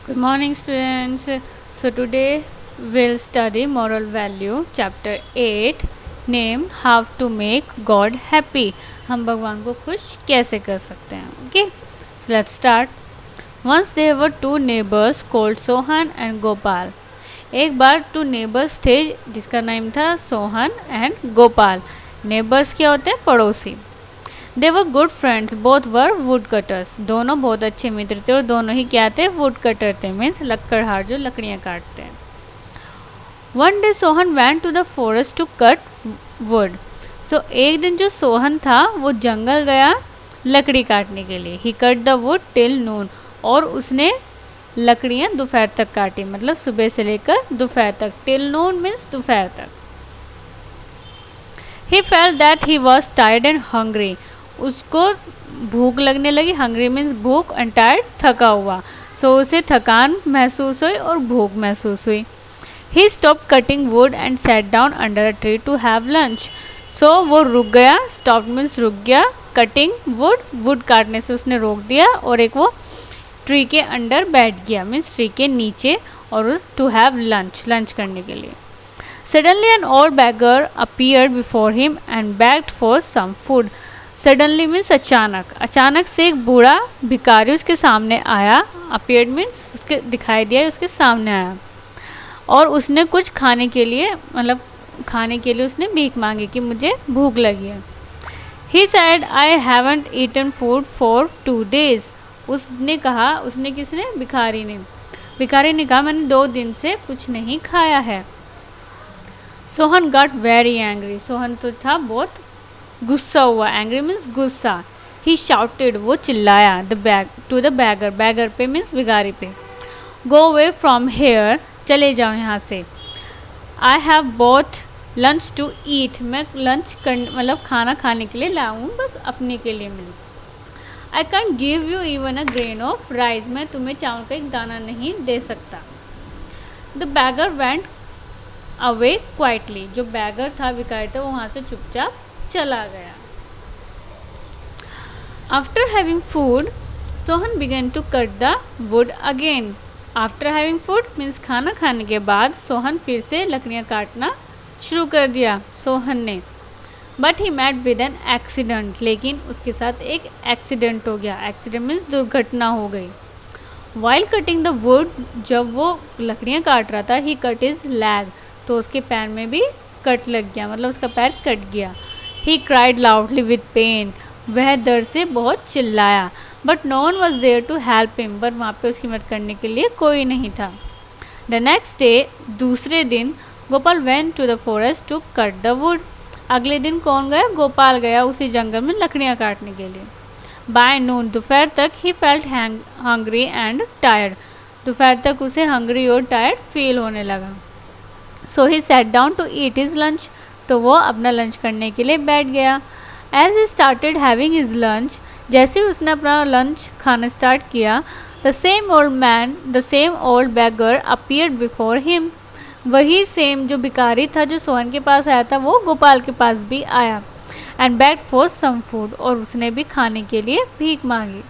Good morning, students. So, today we'll study moral value chapter 8 name how to make God happy. हम भगवान को खुश कैसे कर सकते हैं. Okay, so let's start. Once there were two neighbors called Sohan and Gopal. एक बार to neighbours थे जिसका नाम था सोहन एंड गोपाल. नेबर्स क्या होते हैं? पड़ोसी. They were good friends, both were woodcutters. दोनों बहुत अच्छे मित्र थे और दोनों ही क्या थे? वुड कटर थे, मीन्स लकड़हार जो लकड़ियाँ काटते हैं. One day Sohan went to the forest to cut wood. So एक दिन जो सोहन था वो जंगल गया लकड़ी काटने के लिए. He cut the wood till noon. और उसने लकड़ियाँ दोपहर तक काटी, मतलब सुबह से लेकर दोपहर तक. टिल नून मीन्स दोपहर तक. He felt that he was tired and hungry. उसको भूख लगने लगी. हंग्री मीन्स भूख एंड टायर्ड थका हुआ. सो उसे थकान महसूस हुई और भूख महसूस हुई. He stop cutting wood and sat down under a tree to have lunch. So वो रुक गया. स्टॉप मीन्स रुक गया. कटिंग वुड, वुड काटने से उसने रोक दिया और एक वो ट्री के अंडर बैठ गया, मीन्स ट्री के नीचे, और टू हैव लंच, लंच करने के लिए. Suddenly an old beggar appeared before him and begged for some food. Suddenly means अचानक. अचानक से एक बूढ़ा भिखारी उसके सामने आया. Appeared means उसके दिखाई दिया, उसके सामने आया और उसने कुछ खाने के लिए, मतलब खाने के लिए उसने भीख मांगी कि मुझे भूख लगी है. He said, I haven't eaten food for 2 days. उसने कहा, उसने किसने? भिखारी ने. भिखारी ने कहा मैंने 2 दिन से कुछ नहीं खाया है. Sohan got very angry. Sohan तो था बहुत गुस्सा हुआ. एंग्री मीन्स गुस्सा. ही शाउटेड, वो चिल्लाया. टू द बैगर, बैगर पे मीन्स भिखारी पे. गो अवे फ्रॉम हेयर, चले जाओ यहाँ से. I have both lunch to eat. मैं लंच कर, मतलब खाना खाने के लिए लाऊँ, बस अपने के लिए. Means I can give you even a grain of rice. मैं तुम्हें चावल का एक दाना नहीं दे सकता. The beggar went away quietly. जो बैगर था, भिखारी था, वो वहाँ से चुपचाप चला गया. After having food Sohan began to cut the wood again. After having food means खाना खाने के बाद सोहन फिर से लकड़ियाँ काटना शुरू कर दिया, सोहन ने. But he met with an accident. लेकिन उसके साथ एक एक्सीडेंट हो गया. एक्सीडेंट मीन्स दुर्घटना हो गई. वाइल कटिंग द वुड, जब वो लकड़ियाँ काट रहा था, ही कट इज लैग. तो उसके पैर में भी कट लग गया, मतलब उसका पैर कट गया. He cried loudly with pain. वह दर्द से बहुत चिल्लाया. But no one was there to help him. But वहाँ पे उसकी मदद करने के लिए कोई नहीं था. द नेक्स्ट डे, दूसरे दिन, Gopal went to the forest to cut the wood. अगले दिन कौन गया? गोपाल गया उसी जंगल में लकड़ियाँ काटने के लिए. बाय नून, दोपहर तक, he felt hungry and tired. दोपहर तक उसे हंग्री और टायर्ड फील होने लगा. So he sat down to eat his lunch. तो वो अपना लंच करने के लिए बैठ गया. As he started having his lunch, जैसे ही उसने अपना लंच खाना स्टार्ट किया, the same old man, the same old beggar appeared before him. वही सेम जो भिखारी था जो सोहन के पास आया था, वो गोपाल के पास भी आया. And begged for some food, और उसने भी खाने के लिए भीख मांगी.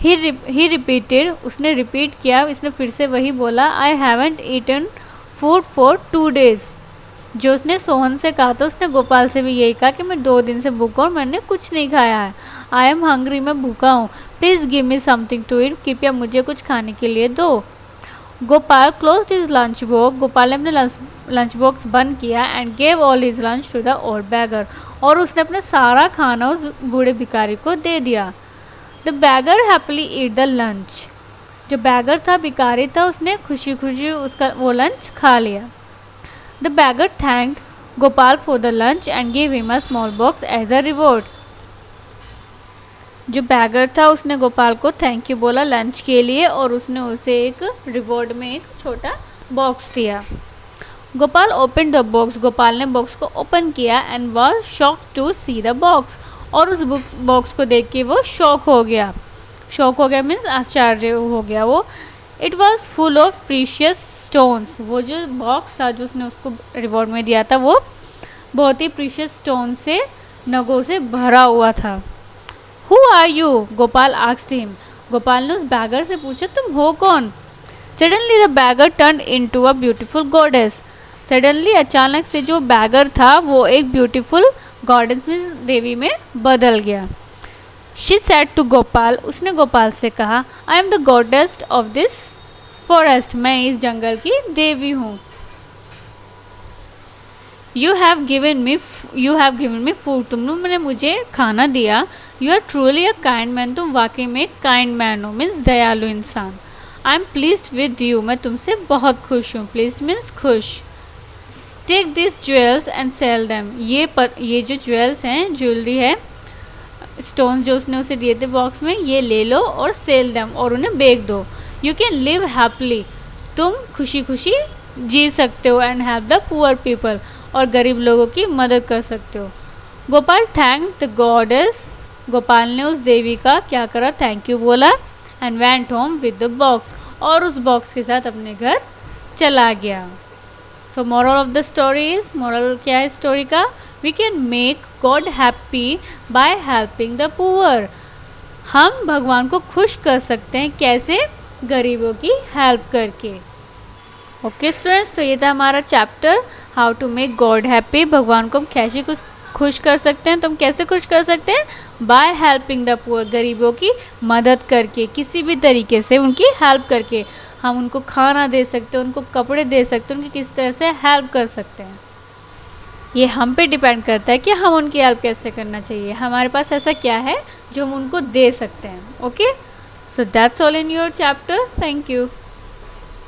ही रिपीटेड, उसने रिपीट किया, इसने फिर से वही बोला, I haven't eaten food for 2 days. जो उसने सोहन से कहा था, उसने गोपाल से भी यही कहा कि मैं 2 दिन से भूखा और मैंने कुछ नहीं खाया है. आई एम हंग्री, मैं भूखा हूँ. Please give me something to eat, कृपया मुझे कुछ खाने के लिए दो. Gopal closed his lunch box. Gopal ने अपने लंच बॉक्स बंद किया. And gave all his lunch to the old beggar. और उसने अपना सारा खाना उस बूढ़े भिखारी को दे दिया. The bagger happily eat the lunch. जो बैगर था, भिखारी था, उसने खुशी खुशी उसका वो लंच खा लिया. The beggar thanked Gopal for the lunch and give him a small box as a reward. जो बैगर था उसने गोपाल को थैंक यू बोला लंच के लिए, और उसने उसे एक रिवॉर्ड में एक छोटा बॉक्स दिया. Gopal open the box. Gopal ने बॉक्स को ओपन किया. And was shock to see the box. और उस बॉक्स को देख के वो शॉक हो गया. शॉक हो गया मीन्स आश्चर्य हो गया वो. It was full of precious stones. वो जो बॉक्स था जो उसने उसको रिवॉर्ड में दिया था, वो बहुत ही प्रीशियस स्टोन से, नगों से भरा हुआ था. Who are you? Gopal asked him. Gopal ने उस बैगर से पूछा, तुम हो कौन? Suddenly the beggar turn into a beautiful goddess. Suddenly अचानक से जो बैगर था वो एक ब्यूटीफुल गॉडेस में देवी में बदल गया। शी सेड टू गोपाल, उसने गोपाल से कहा, I am the goddess of this forest, मैं इस जंगल की देवी हूँ। You have given me food, तुमने मुझे खाना दिया। You are truly a kind man, तुम वाकई में काइंड मैन हो, मीन्स दयालु इंसान। I am pleased with you, मैं तुमसे बहुत खुश हूँ। प्लीज्ड मीन्स खुश। Take this jewels and sell them, ये जो ज्वेल्स हैं, ज्वेलरी है, स्टोन जो उसने उसे दिए थे बॉक्स में, ये ले लो और सेल देम, और उन्हें बेच दो। यू कैन लिव हैप्पीली, तुम खुशी खुशी जी सकते हो। And help the poor people, और गरीब लोगों की मदद कर सकते हो। गोपाल थैंक द गॉडेस, गोपाल ने उस देवी का क्या करा, थैंक यू बोला। And went home with the box, और उस बॉक्स के साथ अपने घर चला गया। So moral of the story is, moral क्या है स्टोरी का, we can make God happy by helping the poor, हम भगवान को खुश कर सकते हैं, कैसे, गरीबों की हेल्प करके। ओके स्टूडेंट्स, तो ये था हमारा chapter how to make God happy, भगवान को हम कैसे खुश कर सकते हैं। तो हम कैसे खुश कर सकते हैं, बाय हेल्पिंग द पुअर, गरीबों की मदद करके, किसी भी तरीके से उनकी हेल्प करके। हम उनको खाना दे सकते हैं, उनको कपड़े दे सकते हैं, उनकी किस तरह से हेल्प कर सकते हैं। ये हम पे डिपेंड करता है कि हम उनकी हेल्प कैसे करना चाहिए, हमारे पास ऐसा क्या है जो हम उनको दे सकते हैं। Okay, so that's all in your chapter. Thank you.